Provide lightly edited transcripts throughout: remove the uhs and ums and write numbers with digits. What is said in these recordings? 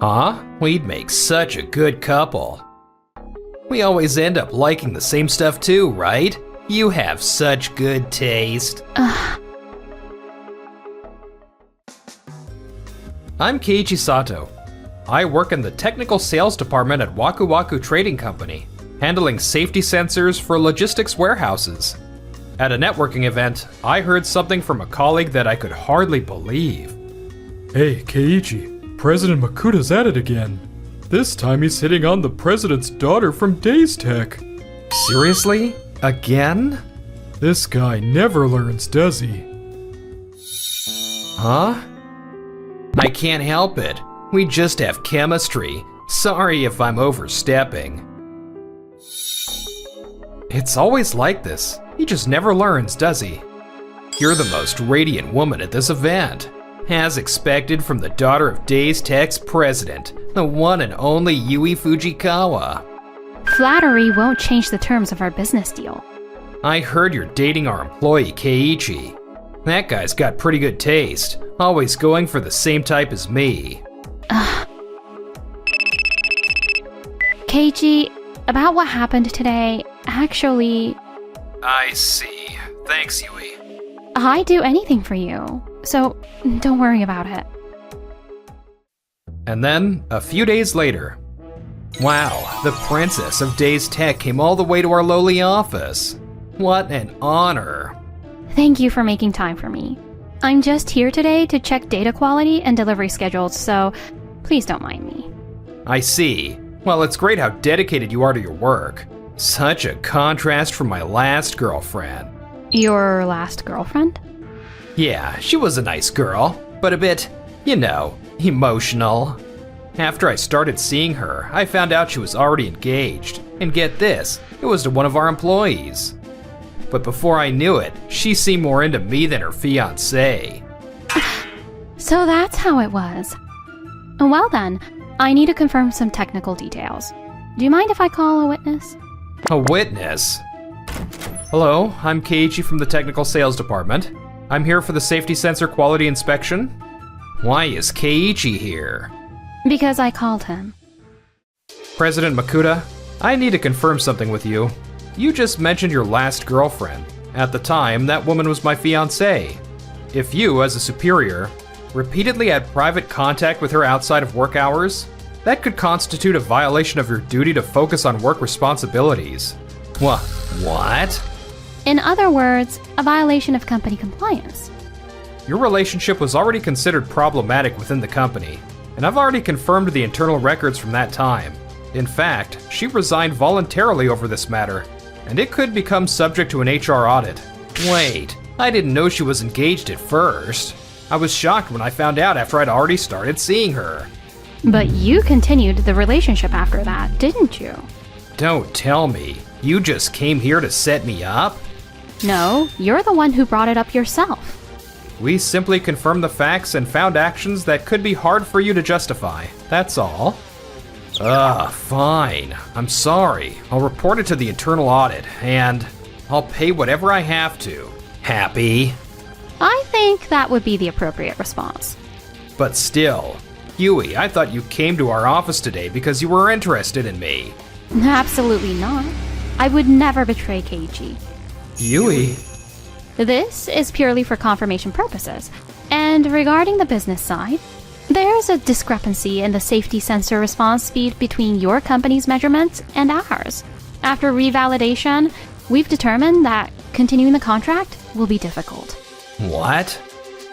Huh? We'd make such a good couple. We always end up liking the same stuff too, right? You have such good taste. I'm Keiichi Sato. I work in the technical sales department at Waku Waku Trading Company, handling safety sensors for logistics warehouses. At a networking event, I heard something from a colleague that I could hardly believe. Hey, Keiichi, President Makuda's at it again. This time he's hitting on the president's daughter from Days Tech. Seriously? Again? This guy never learns, does he? Huh? I can't help it. We just have chemistry. Sorry if I'm overstepping. It's always like this. He just never learns, does he? You're the most radiant woman at this event. As expected from the daughter of Days Tech's president, the one and only Yui Fujikawa. Flattery won't change the terms of our business deal. I heard you're dating our employee, Keiichi. That guy's got pretty good taste, always going for the same type as me. Keiichi, about what happened today, actually... I see. Thanks, Yui. I'd do anything for you, so don't worry about it. And then, a few days later, wow, the princess of Days Tech came all the way to our lowly office. What an honor. Thank you for making time for me. I'm just here today to check data quality and delivery schedules, so please don't mind me. I see. Well, it's great how dedicated you are to your work. Such a contrast from my last girlfriend. Your last girlfriend? Yeah, she was a nice girl, but a bit, emotional. After I started seeing her, I found out she was already engaged. And get this, it was to one of our employees. But before I knew it, she seemed more into me than her fiancé. So that's how it was. Well then, I need to confirm some technical details. Do you mind if I call a witness? A witness? Hello, I'm Keiichi from the technical sales department. I'm here for the safety sensor quality inspection. Why is Keiichi here? Because I called him. President Makuda, I need to confirm something with you. You just mentioned your last girlfriend. At the time, that woman was my fiancée. If you, as a superior, repeatedly had private contact with her outside of work hours, that could constitute a violation of your duty to focus on work responsibilities. What? In other words, a violation of company compliance. Your relationship was already considered problematic within the company, and I've already confirmed the internal records from that time. In fact, she resigned voluntarily over this matter, and it could become subject to an HR audit. Wait, I didn't know she was engaged at first. I was shocked when I found out after I'd already started seeing her. But you continued the relationship after that, didn't you? Don't tell me. You just came here to set me up? No, you're the one who brought it up yourself. We simply confirmed the facts and found actions that could be hard for you to justify. That's all. Fine. I'm sorry. I'll report it to the internal audit, and I'll pay whatever I have to. Happy? I think that would be the appropriate response. But still, Yui, I thought you came to our office today because you were interested in me. Absolutely not. I would never betray Keiichi. Yui? This is purely for confirmation purposes. And regarding the business side, there's a discrepancy in the safety sensor response speed between your company's measurements and ours. After revalidation, we've determined that continuing the contract will be difficult. What?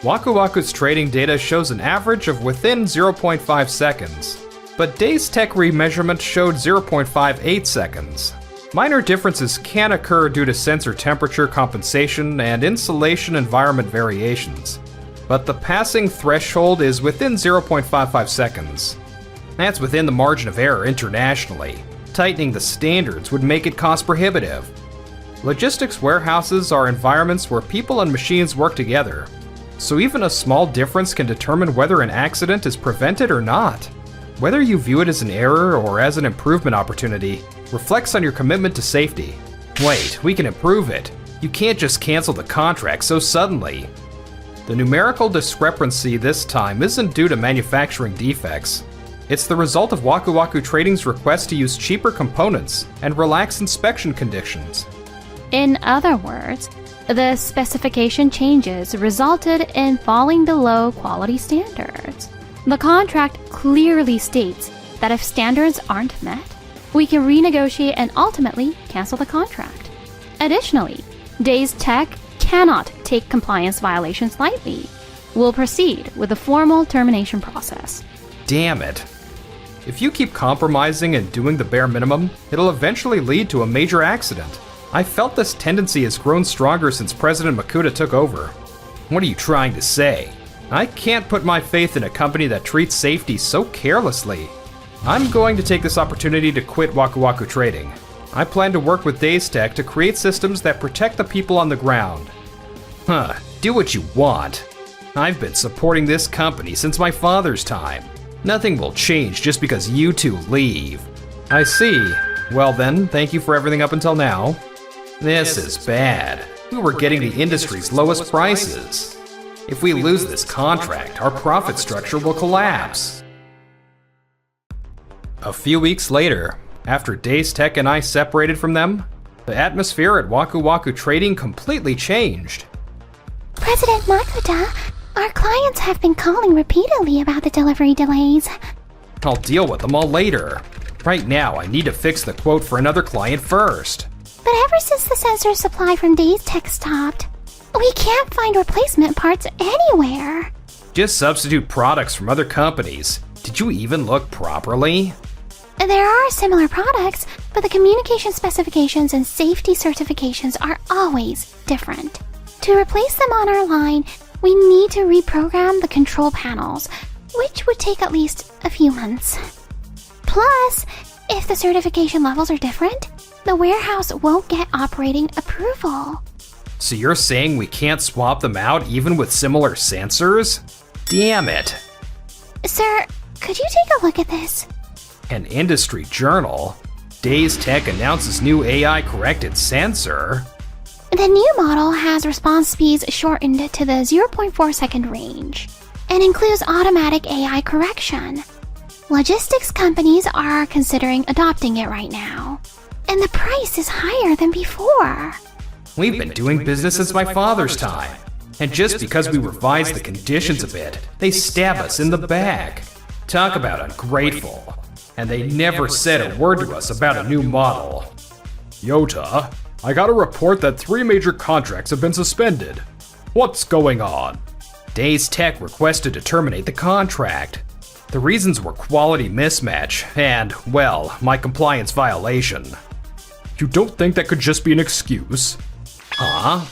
Waku Waku's trading data shows an average of within 0.5 seconds, but Days Tech remeasurement showed 0.58 seconds. Minor differences can occur due to sensor temperature compensation and insulation environment variations, but the passing threshold is within 0.55 seconds. That's within the margin of error internationally. Tightening the standards would make it cost prohibitive. Logistics warehouses are environments where people and machines work together, so even a small difference can determine whether an accident is prevented or not. Whether you view it as an error or as an improvement opportunity reflects on your commitment to safety. Wait, we can improve it. You can't just cancel the contract so suddenly. The numerical discrepancy this time isn't due to manufacturing defects. It's the result of Waku Waku Trading's request to use cheaper components and relax inspection conditions. In other words, the specification changes resulted in falling below quality standards. The contract clearly states that if standards aren't met, we can renegotiate and ultimately cancel the contract. Additionally, Days Tech cannot take compliance violations lightly. We'll proceed with the formal termination process. Damn it. If you keep compromising and doing the bare minimum, it'll eventually lead to a major accident. I felt this tendency has grown stronger since President Makuta took over. What are you trying to say? I can't put my faith in a company that treats safety so carelessly. I'm going to take this opportunity to quit Waku Waku Trading. I plan to work with Days Tech to create systems that protect the people on the ground. Do what you want. I've been supporting this company since my father's time. Nothing will change just because you two leave. I see. Well then, thank you for everything up until now. This is bad. We were getting the industry's lowest prices. If we lose this contract, our profit structure will collapse. A few weeks later, after Days Tech and I separated from them, the atmosphere at Waku Waku Trading completely changed. President Makuta, our clients have been calling repeatedly about the delivery delays. I'll deal with them all later. Right now, I need to fix the quote for another client first. But ever since the sensor supply from Days Tech stopped, we can't find replacement parts anywhere. Just substitute products from other companies. Did you even look properly? There are similar products, but the communication specifications and safety certifications are always different. To replace them on our line, we need to reprogram the control panels, which would take at least a few months. Plus, if the certification levels are different, the warehouse won't get operating approval. So you're saying we can't swap them out even with similar sensors? Damn it. Sir, could you take a look at this? An industry journal? Days Tech announces new AI-corrected sensor? The new model has response speeds shortened to the 0.4 second range and includes automatic AI correction. Logistics companies are considering adopting it right now, and the price is higher than before. We've been doing business since my father's time, and just because we revised the conditions a bit, they stab us in the back. Talk about ungrateful. And they never said a word to us about a new model. Yota, I got a report that 3 major contracts have been suspended. What's going on? Days Tech requested to terminate the contract. The reasons were quality mismatch and, well, my compliance violation. You don't think that could just be an excuse? Huh?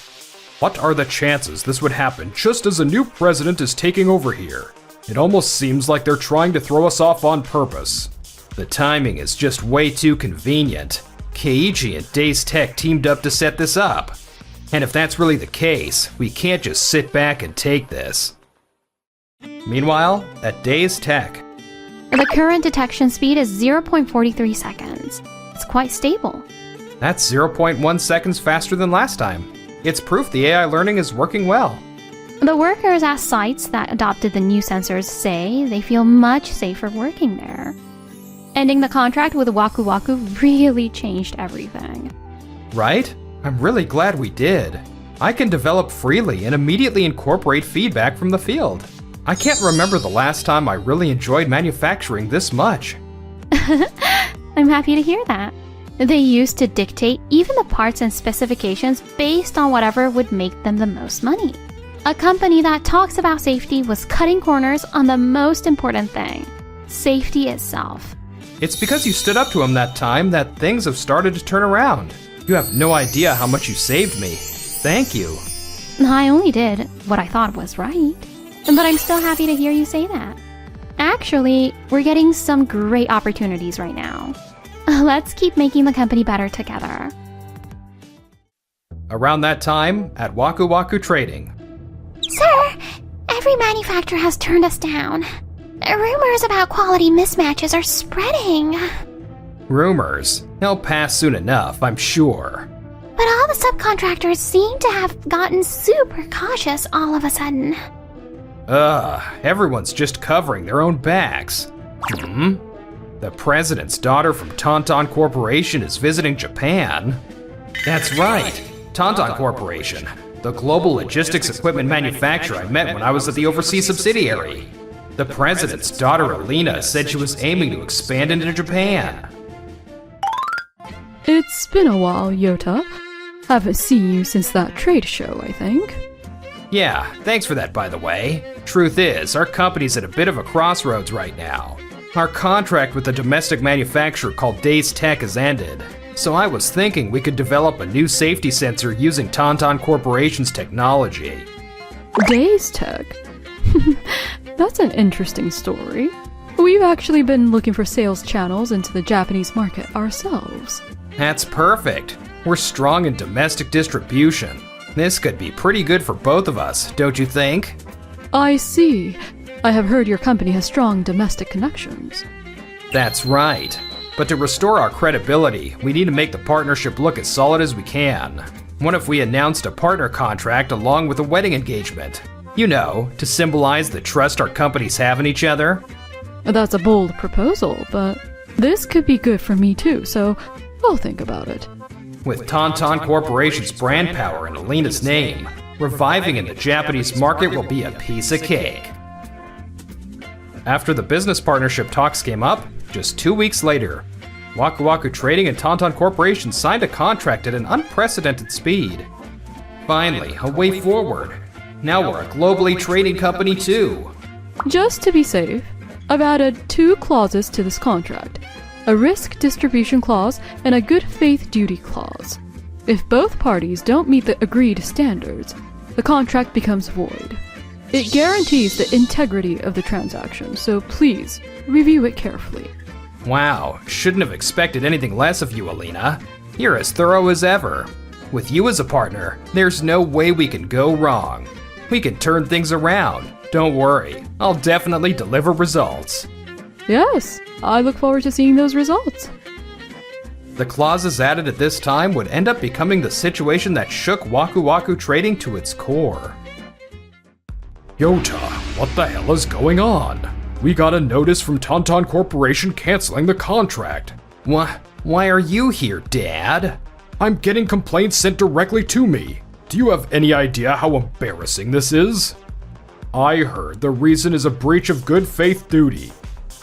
What are the chances this would happen just as a new president is taking over here? It almost seems like they're trying to throw us off on purpose. The timing is just way too convenient. Keiichi and Days Tech teamed up to set this up. And if that's really the case, we can't just sit back and take this. Meanwhile, at Days Tech, The current detection speed is 0.43 seconds. It's quite stable. That's 0.1 seconds faster than last time. It's proof the AI learning is working well. The workers at sites that adopted the new sensors say they feel much safer working there. Ending the contract with Waku Waku really changed everything. Right? I'm really glad we did. I can develop freely and immediately incorporate feedback from the field. I can't remember the last time I really enjoyed manufacturing this much. I'm happy to hear that. They used to dictate even the parts and specifications based on whatever would make them the most money. A company that talks about safety was cutting corners on the most important thing, safety itself. It's because you stood up to him that time that things have started to turn around. You have no idea how much you saved me. Thank you. I only did what I thought was right, but I'm still happy to hear you say that. Actually, we're getting some great opportunities right now. Let's keep making the company better together. Around that time, at Waku Waku Trading. Sir, every manufacturer has turned us down. Rumors about quality mismatches are spreading. Rumors. They'll pass soon enough, I'm sure. But all the subcontractors seem to have gotten super cautious all of a sudden. Everyone's just covering their own backs. The president's daughter from Tauntaun Corporation is visiting Japan. That's right, Tauntaun Corporation, the global logistics equipment manufacturer I met when I was at the overseas subsidiary. The president's daughter Alina said she was aiming to expand into Japan. It's been a while, Yota. Haven't seen you since that trade show, I think. Yeah, thanks for that, by the way. Truth is, our company's at a bit of a crossroads right now. Our contract with a domestic manufacturer called Days Tech has ended, so I was thinking we could develop a new safety sensor using Tauntaun Corporation's technology. Days Tech? That's an interesting story. We've actually been looking for sales channels into the Japanese market ourselves. That's perfect. We're strong in domestic distribution. This could be pretty good for both of us, don't you think? I see. I have heard your company has strong domestic connections. That's right. But to restore our credibility, we need to make the partnership look as solid as we can. What if we announced a partner contract along with a wedding engagement? You know, to symbolize the trust our companies have in each other? That's a bold proposal, but this could be good for me too, so I'll think about it. With Tauntaun Corporation's brand power in Alina's name, reviving in the Japanese market will be a piece of cake. After the business partnership talks came up, just 2 weeks later, Waku Waku Trading and Tauntaun Corporation signed a contract at an unprecedented speed. Finally, a way forward. Now we're a globally trading company too. Just to be safe, I've added 2 clauses to this contract. A risk distribution clause and a good faith duty clause. If both parties don't meet the agreed standards, the contract becomes void. It guarantees the integrity of the transaction, so please review it carefully. Wow, shouldn't have expected anything less of you, Alina. You're as thorough as ever. With you as a partner, there's no way we can go wrong. We can turn things around. Don't worry, I'll definitely deliver results. Yes, I look forward to seeing those results. The clauses added at this time would end up becoming the situation that shook Waku Waku Trading to its core. Yota, what the hell is going on? We got a notice from Tauntaun Corporation canceling the contract. Why are you here, Dad? I'm getting complaints sent directly to me. Do you have any idea how embarrassing this is? I heard the reason is a breach of good faith duty.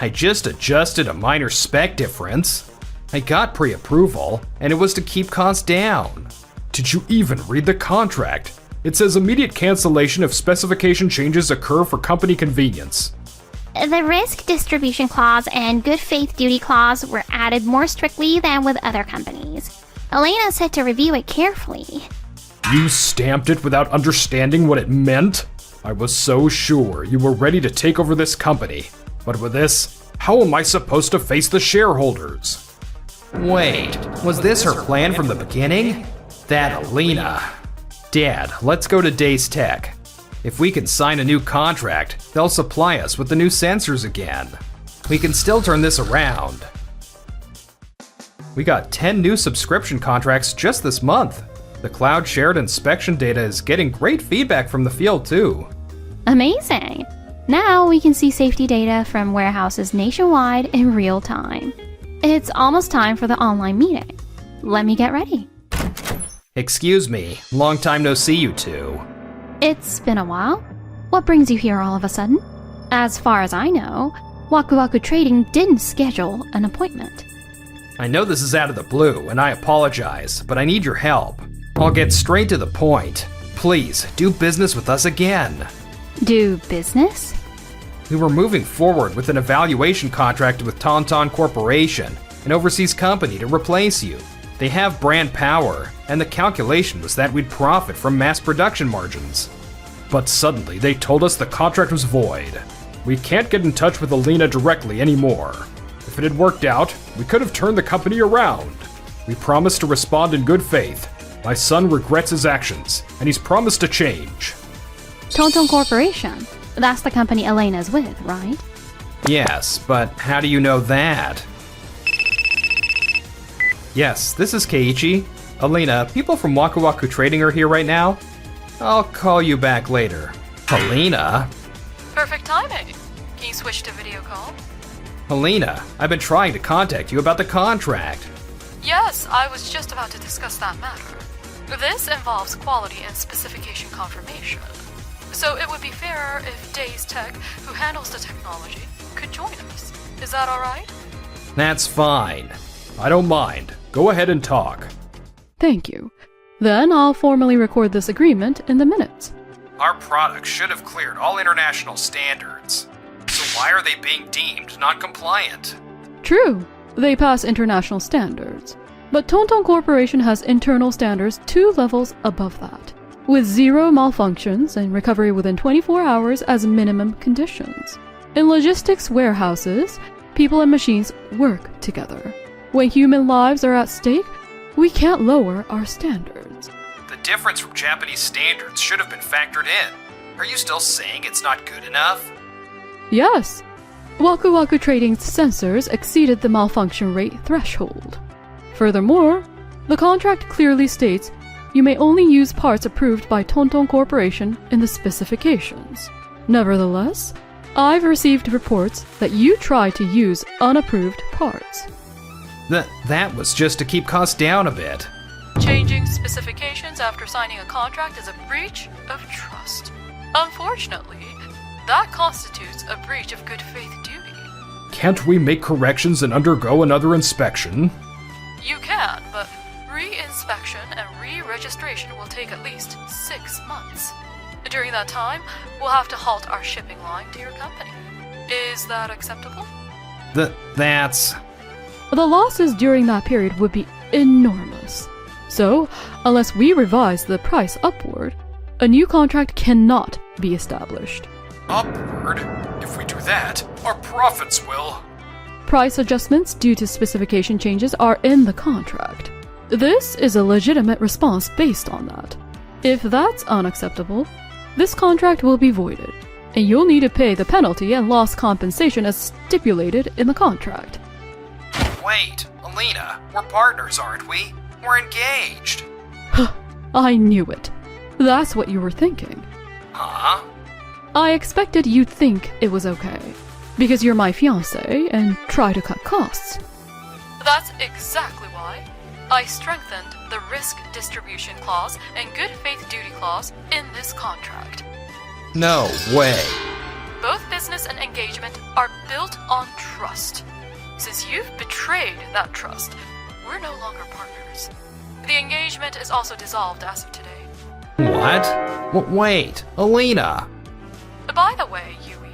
I just adjusted a minor spec difference. I got pre-approval, and it was to keep costs down. Did you even read the contract? It says immediate cancellation if specification changes occur for company convenience. The risk distribution clause and good faith duty clause were added more strictly than with other companies. Elena said to review it carefully. You stamped it without understanding what it meant? I was so sure you were ready to take over this company. But with this, how am I supposed to face the shareholders? Wait, was this her plan from the beginning? That Alina. Dad, let's go to Days Tech. If we can sign a new contract, they'll supply us with the new sensors again. We can still turn this around. We got 10 new subscription contracts just this month. The cloud shared inspection data is getting great feedback from the field too. Amazing! Now we can see safety data from warehouses nationwide in real time. It's almost time for the online meeting. Let me get ready. Excuse me, long time no see you two. It's been a while. What brings you here all of a sudden? As far as I know, Waku Waku Trading didn't schedule an appointment. I know this is out of the blue, and I apologize, but I need your help. I'll get straight to the point. Please, do business with us again. Do business? We were moving forward with an evaluation contract with Tauntaun Corporation, an overseas company, to replace you. They have brand power, and the calculation was that we'd profit from mass production margins. But suddenly they told us the contract was void. We can't get in touch with Alina directly anymore. If it had worked out, we could have turned the company around. We promised to respond in good faith. My son regrets his actions, and he's promised to change. Tauntaun Corporation. That's the company Elena's with, right? Yes, but how do you know that? Yes, this is Keiichi. Alina, people from Waku Waku Trading are here right now. I'll call you back later. Alina? Perfect timing. Can you switch to video call? Helena, I've been trying to contact you about the contract. Yes, I was just about to discuss that matter. This involves quality and specification confirmation. So it would be fairer if Days Tech, who handles the technology, could join us. Is that alright? That's fine. I don't mind. Go ahead and talk. Thank you. Then I'll formally record this agreement in the minutes. Our product should have cleared all international standards. So why are they being deemed non-compliant? True, they pass international standards. But Tonton Corporation has internal standards 2 levels above that, with 0 malfunctions and recovery within 24 hours as minimum conditions. In logistics warehouses, people and machines work together. When human lives are at stake, we can't lower our standards. The difference from Japanese standards should have been factored in. Are you still saying it's not good enough? Yes. Waku Waku Trading's sensors exceeded the malfunction rate threshold. Furthermore, the contract clearly states you may only use parts approved by Tonton Corporation in the specifications. Nevertheless, I've received reports that you tried to use unapproved parts. That was just to keep costs down a bit. Changing specifications after signing a contract is a breach of trust. Unfortunately, that constitutes a breach of good faith duty. Can't we make corrections and undergo another inspection? You can, but re-inspection and re-registration will take at least 6 months. During that time, we'll have to halt our shipping line to your company. Is that acceptable? That's... The losses during that period would be enormous. So, unless we revise the price upward, a new contract cannot be established. Upward? If we do that, our profits will... Price adjustments due to specification changes are in the contract. This is a legitimate response based on that. If that's unacceptable, this contract will be voided, and you'll need to pay the penalty and loss compensation as stipulated in the contract. Wait, Alina, we're partners, aren't we? We're engaged. I knew it. That's what you were thinking. Huh? I expected you'd think it was okay, because you're my fiancé and try to cut costs. That's exactly why I strengthened the risk distribution clause and good faith duty clause in this contract. No way. Both business and engagement are built on trust. Since you've betrayed that trust, we're no longer partners. The engagement is also dissolved as of today. What? Wait, Alina. By the way, Yui,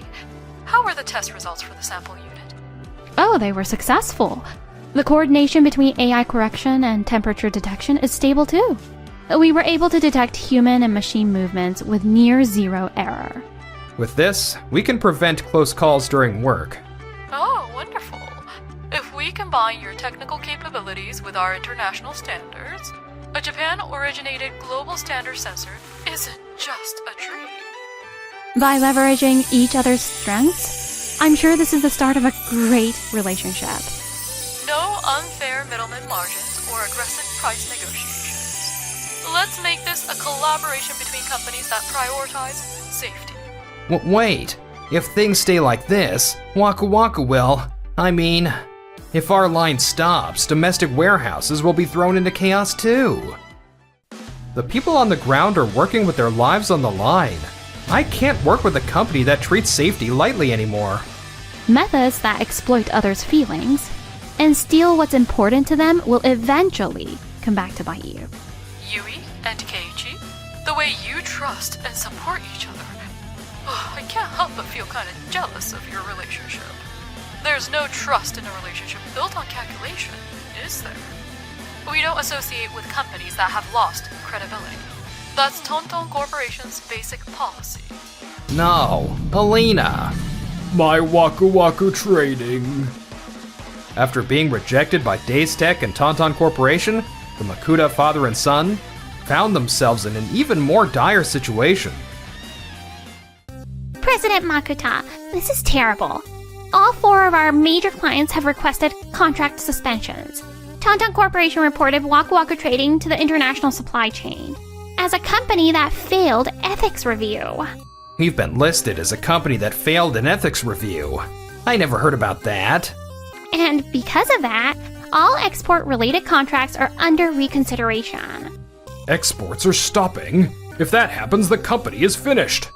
how were the test results for the sample unit? Oh, they were successful. The coordination between AI correction and temperature detection is stable too. We were able to detect human and machine movements with near 0 error. With this, we can prevent close calls during work. Oh, wonderful. If we combine your technical capabilities with our international standards, a Japan-originated global standard sensor isn't just a dream. By leveraging each other's strengths, I'm sure this is the start of a great relationship. No unfair middleman margins or aggressive price negotiations. Let's make this a collaboration between companies that prioritize safety. Wait, if things stay like this, Waku Waku will. I mean, if our line stops, domestic warehouses will be thrown into chaos too. The people on the ground are working with their lives on the line. I can't work with a company that treats safety lightly anymore. Methods that exploit others' feelings and steal what's important to them will eventually come back to bite you. Yui and Keiichi, the way you trust and support each other, I can't help but feel kind of jealous of your relationship. There's no trust in a relationship built on calculation, is there? We don't associate with companies that have lost credibility. That's Tonton Corporation's basic policy. No, Alina. My Waku Waku Trading. After being rejected by Days Tech and Tonton Corporation, the Makuta father and son found themselves in an even more dire situation. President Makuta, this is terrible. All 4 of our major clients have requested contract suspensions. Tonton Corporation reported Waku Waku Trading to the international supply chain as a company that failed ethics review. We've been listed as a company that failed an ethics review. I never heard about that. And because of that, all export-related contracts are under reconsideration. Exports are stopping. If that happens, the company is finished.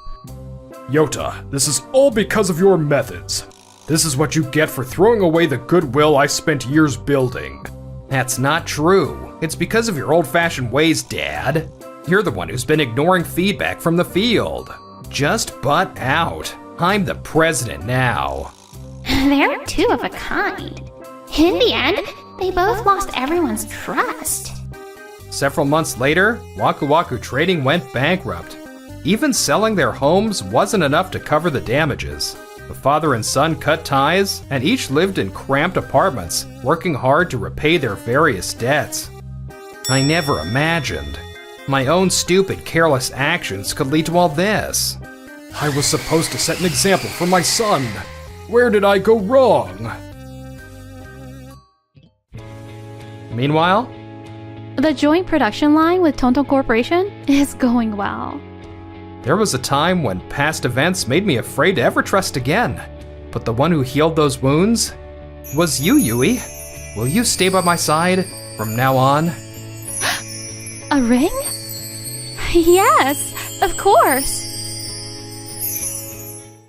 Yota, this is all because of your methods. This is what you get for throwing away the goodwill I spent years building. That's not true. It's because of your old-fashioned ways, Dad. You're the one who's been ignoring feedback from the field. Just butt out. I'm the president now. They're two of a kind. In the end, they both lost everyone's trust. Several months later, Waku Waku Trading went bankrupt. Even selling their homes wasn't enough to cover the damages. The father and son cut ties, and each lived in cramped apartments, working hard to repay their various debts. I never imagined my own stupid, careless actions could lead to all this. I was supposed to set an example for my son. Where did I go wrong? Meanwhile, The joint production line with Tonton Corporation is going well. there was a time when past events made me afraid to ever trust again. But the one who healed those wounds was you, Yui. Will you stay by my side from now on? A ring? Yes, of course.